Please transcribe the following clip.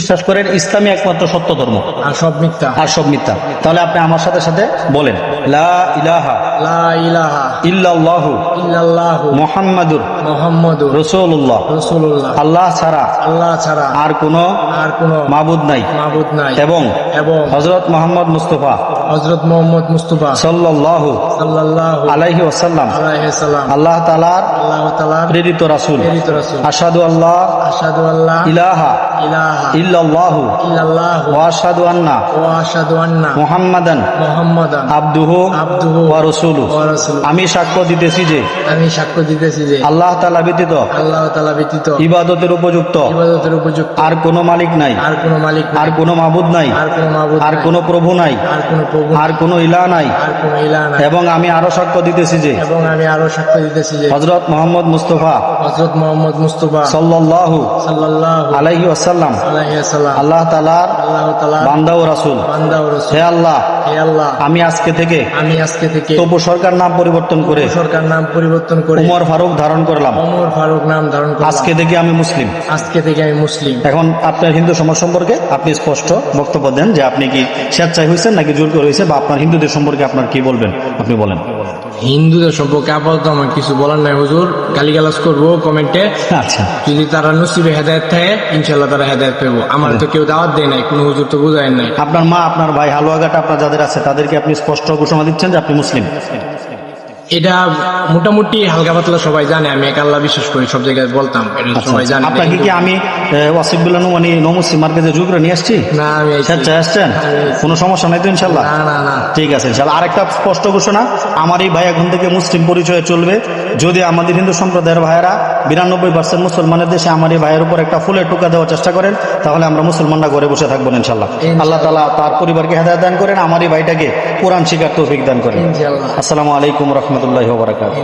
বিশ্বাস করেন ইসলামী একমাত্র সত্য ধর্ম, আর সব মিথ্যা। আর সব মিথ্যা। তাহলে আপনি আমার সাথে সাথে বলেন, লা ইলাহা লা ইলাহা ইল্লাল্লাহু ইল্লাল্লাহু মুহাম্মাদুর মুহাম্মাদুর রাসূলুল্লাহ। রাসূলুল্লাহ। আল্লাহ ছাড়া আল্লাহ ছাড়া আর কোনো মাবুদ নাই মাবুদ নাই, এবং এবং হযরত মুহাম্মদ মুস্তাফা হযরত মুহাম্মদ মুস্তাফা সাল্লাল্লাহু সাল্লাল্লাহু আলাইহি ওয়াসাল্লাম আলাইহি সাল্লাম আল্লাহ তাআলার তাআলার প্রেরিত রাসূল। প্রেরিত রাসূল। আশহাদু আল্লাহ আশহাদু আল্লা ইলাহা ইলাহা ইল্লাল্লাহু ইল্লাল্লাহু ওয়া আশহাদু আন্না ওয়া আশহাদু আন্না মুহাম্মাদান মুহাম্মাদান আবদুহু ওয়া রাসূলুহু। ওয়া রাসূলুহু। আমি সাক্ষ্য দিতেছি যে আমি সাক্ষ্য দিতেছি যে আল্লাহ তাআলা ব্যতীত আল্লাহ তাআলা ব্যতীত ইবাদতের উপযুক্ত ইবাদতের উপযুক্ত আর কোনো মালিক নাই, আর কোনো মালিক নাই, আর কোনো মাবুদ নাই, আর কোনো মাবুদ আর নাই, কোনো প্রভু নাই, আর কোনো প্রভু আর কোনো ইলাহ নাই। আর কোনো ইলাহ নাই। এবং আমি আরো সাক্ষ্য দিতেছি যে এবং আমি আরো সাক্ষ্য দিতেছি যে হযরত মুহাম্মদ মুস্তাফা হযরত মুহাম্মদ মুস্তাফা সাল্লাল্লাহু সাল্লাল্লাহু আলাইহি ওয়াসাল্লাম আলাইহি সাল্লাম আল্লাহ তাআলার আল্লাহ তাআলা বান্দা ও রাসূল। বান্দা ও রাসূল। হে আল্লাহ, হে আল্লাহ, আমি আজকে থেকে আমি আজকে থেকে তবু সরকার নাম পরিবর্তন করে সরকার নাম পরিবর্তন করে উমর ফারুক ধারণ করলাম। ওমর ফারুক নাম ধারণ করলাম। আজকে থেকে আমি মুসলিম। আজকে থেকে আমি মুসলিম। এখন আপনার হিন্দু সমাজ সম্পর্কে আপনি স্পষ্ট বক্তব্য দেন যে আপনি কি স্বেচ্ছায় হয়েছেন নাকি জোর করে হয়েছে, বা আপনার হিন্দুদের সম্পর্কে আপনার কি বলবেন আপনি বলেন। হিন্দুদের সম্পর্কে আপাতত আমার কিছু বলার নাই হুজুর, গালিগালাজ করবো কমেন্টে। আচ্ছা, যদি তারা নসিবে হেদায়েত থাকে ইনশাআল্লাহ তারা হেদায়েত পাবো। আমার তো কেউ দাওয়াত দেয় নাই, কোনো হুজুর তো বুঝায় নাই। আপনার মা, আপনার ভাই, হালুয়াঘাট আপনার যাদের আছে তাদেরকে আপনি স্পষ্ট ঘোষণা দিচ্ছেন যে আপনি মুসলিম। এটা মোটামুটি হালকা পাতলা সবাই জানে, আমি এক আল্লাহ বিশ্বাস করি, সব জায়গায় বলতাম, এটা সবাই জানে। আপনাকে কি আমি ওয়াসিফুল্লাহ নুমানি নমুসলিম মার্কেজে যোগ করে নিয়ে আসছি? না, আমি স্বেচ্ছায় আসছেন, কোনো সমস্যা নাই তো ইনশাল্লাহ? না না না, ঠিক আছে ইনশাল্লাহ। আরেকটা স্পষ্ট ঘোষণা, আমার এই ভাই এখন থেকে মুসলিম পরিচয়ে চলবে। যদি আমাদের হিন্দু সম্প্রদায়ের ভাইয়েরা 92% মুসলমানের দেশে আমার এই ভাইয়ের উপর একটা ফুলের টুকা দেওয়ার চেষ্টা করেন, তাহলে আমরা মুসলমানরা ঘরে বসে থাকবো ইনশাল্লাহ। আল্লাহ তাআলা তার পরিবারকে হেদায়েত দান করেন, আমার এই ভাইটাকে কোরআন শিখার তৌফিক দান করেন। ইনশাআল্লাহ। আসসালামু আলাইকুম রহমতুল্লাহি ওয়া বারাকাতুহু।